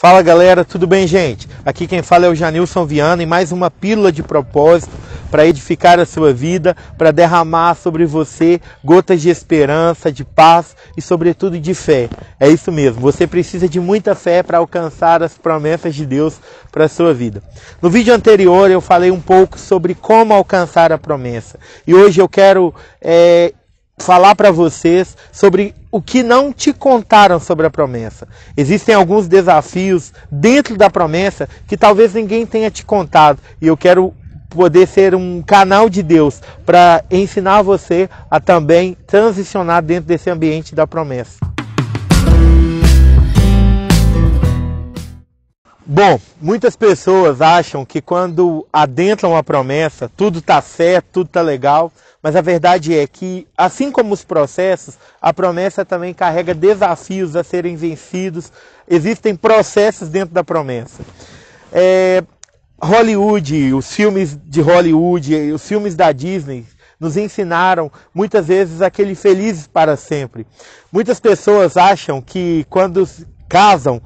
Fala galera, tudo bem gente? Aqui quem fala é o Janilson Viana e mais uma pílula de propósito para edificar a sua vida, para derramar sobre você gotas de esperança, de paz e sobretudo de fé. É isso mesmo, você precisa de muita fé para alcançar as promessas de Deus para a sua vida. No vídeo anterior eu falei um pouco sobre como alcançar a promessa e hoje eu quero falar para vocês sobre o que não te contaram sobre a promessa. Existem alguns desafios dentro da promessa que talvez ninguém tenha te contado. E eu quero poder ser um canal de Deus para ensinar você a também transicionar dentro desse ambiente da promessa. Bom, muitas pessoas acham que quando adentram a promessa, tudo está certo, tudo está legal, mas a verdade é que, assim como os processos, a promessa também carrega desafios a serem vencidos, existem processos dentro da promessa. Hollywood, os filmes de Hollywood, os filmes da Disney, nos ensinaram muitas vezes aquele felizes para sempre. Muitas pessoas acham que quando casam,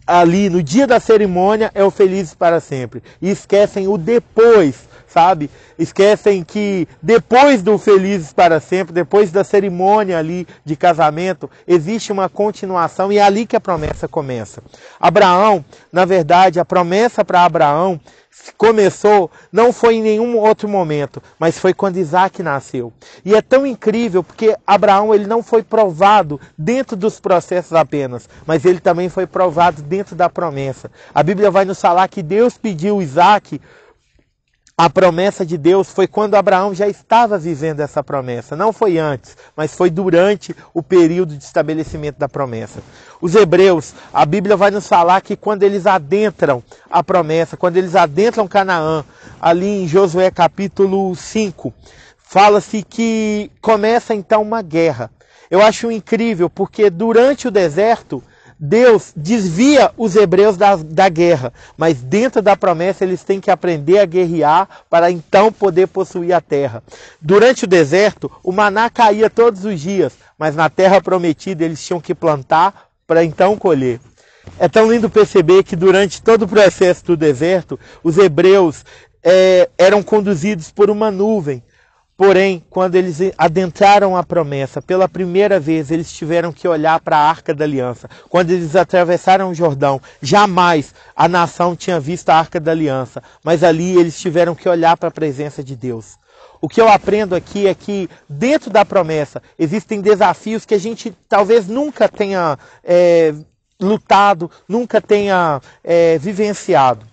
ali no dia da cerimônia é o felizes para sempre. E esquecem o depois, sabe? Esquecem que depois do felizes para sempre, depois da cerimônia ali de casamento, existe uma continuação e é ali que a promessa começa. Abraão, na verdade, a promessa para Abraão começou, não foi em nenhum outro momento, mas foi quando Isaac nasceu. E é tão incrível porque Abraão ele não foi provado dentro dos processos apenas, mas ele também foi provado dentro da promessa. A Bíblia vai nos falar que Deus pediu Isaac. A promessa de Deus foi quando Abraão já estava vivendo essa promessa. Não foi antes, mas foi durante o período de estabelecimento da promessa. Os hebreus, a Bíblia vai nos falar que quando eles adentram a promessa, quando eles adentram Canaã, ali em Josué capítulo 5, fala-se que começa então uma guerra. Eu acho incrível porque durante o deserto, Deus desvia os hebreus da guerra, mas dentro da promessa eles têm que aprender a guerrear para então poder possuir a terra. Durante o deserto, o maná caía todos os dias, mas na terra prometida eles tinham que plantar para então colher. É tão lindo perceber que durante todo o processo do deserto, os hebreus eram conduzidos por uma nuvem. Porém, quando eles adentraram a promessa, pela primeira vez eles tiveram que olhar para a Arca da Aliança. Quando eles atravessaram o Jordão, jamais a nação tinha visto a Arca da Aliança. Mas ali eles tiveram que olhar para a presença de Deus. O que eu aprendo aqui é que dentro da promessa existem desafios que a gente talvez nunca tenha lutado, nunca tenha vivenciado.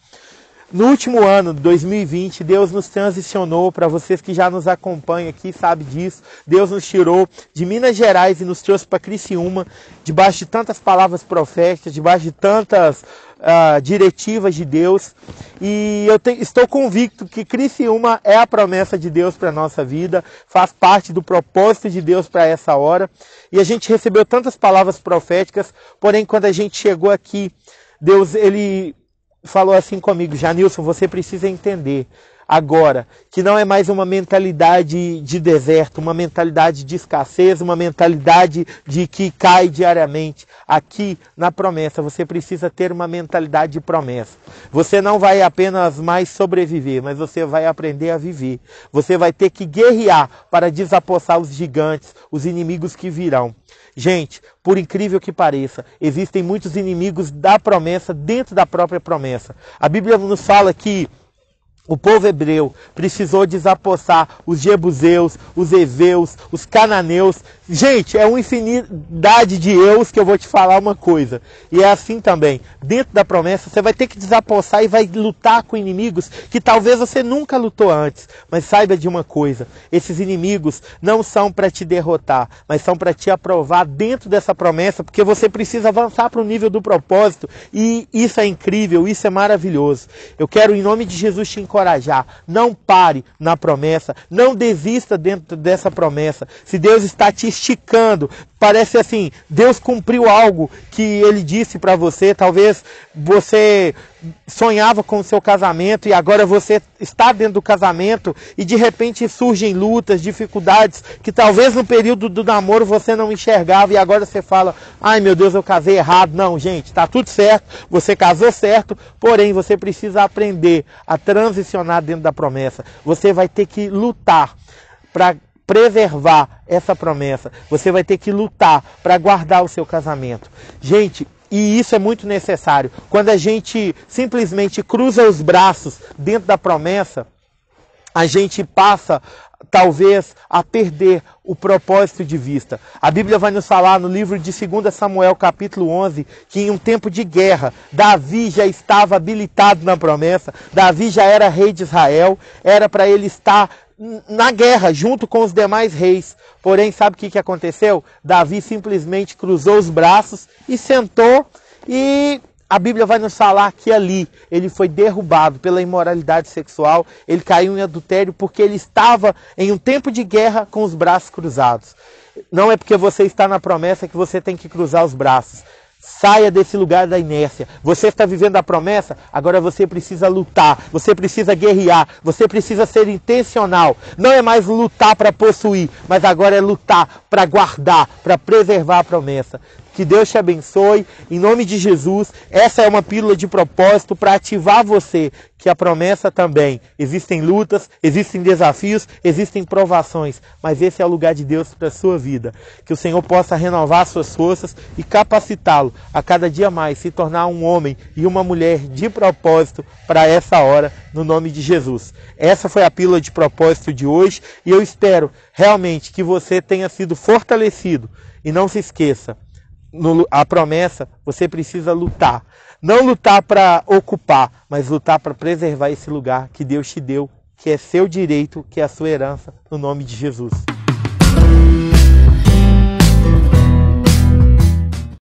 No último ano, 2020, Deus nos transicionou, para vocês que já nos acompanham aqui, sabem disso. Deus nos tirou de Minas Gerais e nos trouxe para Criciúma, debaixo de tantas palavras proféticas, debaixo de tantas diretivas de Deus. E eu estou convicto que Criciúma é a promessa de Deus para a nossa vida, faz parte do propósito de Deus para essa hora. E a gente recebeu tantas palavras proféticas, porém quando a gente chegou aqui, Deus, Ele falou assim comigo: Janilson, você precisa entender agora que não é mais uma mentalidade de deserto, uma mentalidade de escassez, uma mentalidade de que cai diariamente. Aqui na promessa você precisa ter uma mentalidade de promessa. Você não vai apenas mais sobreviver, mas você vai aprender a viver. Você vai ter que guerrear para desapossar os gigantes, os inimigos que virão. Gente, por incrível que pareça, existem muitos inimigos da promessa dentro da própria promessa. A Bíblia nos fala que o povo hebreu precisou desapossar os jebuseus, os heveus, os cananeus. Gente, é uma infinidade de eus que eu vou te falar uma coisa. E é assim também. Dentro da promessa, você vai ter que desapossar e vai lutar com inimigos que talvez você nunca lutou antes. Mas saiba de uma coisa. Esses inimigos não são para te derrotar, mas são para te aprovar dentro dessa promessa, porque você precisa avançar para o nível do propósito. E isso é incrível, isso é maravilhoso. Eu quero, em nome de Jesus, te encorajar. Não pare na promessa. Não desista dentro dessa promessa. Se Deus está te esticando. Parece assim, Deus cumpriu algo que Ele disse para você. Talvez você sonhava com o seu casamento e agora você está dentro do casamento e de repente surgem lutas, dificuldades que talvez no período do namoro você não enxergava e agora você fala, ai meu Deus, eu casei errado. Não, gente, está tudo certo, você casou certo, porém você precisa aprender a transicionar dentro da promessa. Você vai ter que lutar para preservar essa promessa. Você vai ter que lutar para guardar o seu casamento. Gente, e isso é muito necessário. Quando a gente simplesmente cruza os braços dentro da promessa, a gente passa talvez a perder o propósito de vista. A Bíblia vai nos falar no livro de 2 Samuel capítulo 11, que em um tempo de guerra, Davi já estava habilitado na promessa, Davi já era rei de Israel, era para ele estar na guerra, junto com os demais reis. Porém, sabe o que aconteceu? Davi simplesmente cruzou os braços e sentou, e a Bíblia vai nos falar que ali ele foi derrubado pela imoralidade sexual, ele caiu em adultério porque ele estava em um tempo de guerra com os braços cruzados. Não é porque você está na promessa que você tem que cruzar os braços. Saia desse lugar da inércia. Você está vivendo a promessa, agora você precisa lutar, você precisa guerrear, você precisa ser intencional. Não é mais lutar para possuir, mas agora é lutar para guardar, para preservar a promessa. Que Deus te abençoe, em nome de Jesus. Essa é uma pílula de propósito para ativar você, que a promessa também. Existem lutas, existem desafios, existem provações, mas esse é o lugar de Deus para a sua vida. Que o Senhor possa renovar suas forças e capacitá-lo a cada dia mais se tornar um homem e uma mulher de propósito para essa hora, no nome de Jesus. Essa foi a pílula de propósito de hoje e eu espero realmente que você tenha sido fortalecido. E não se esqueça, a promessa, você precisa lutar. Não lutar para ocupar, mas lutar para preservar esse lugar que Deus te deu, que é seu direito, que é a sua herança, no nome de Jesus.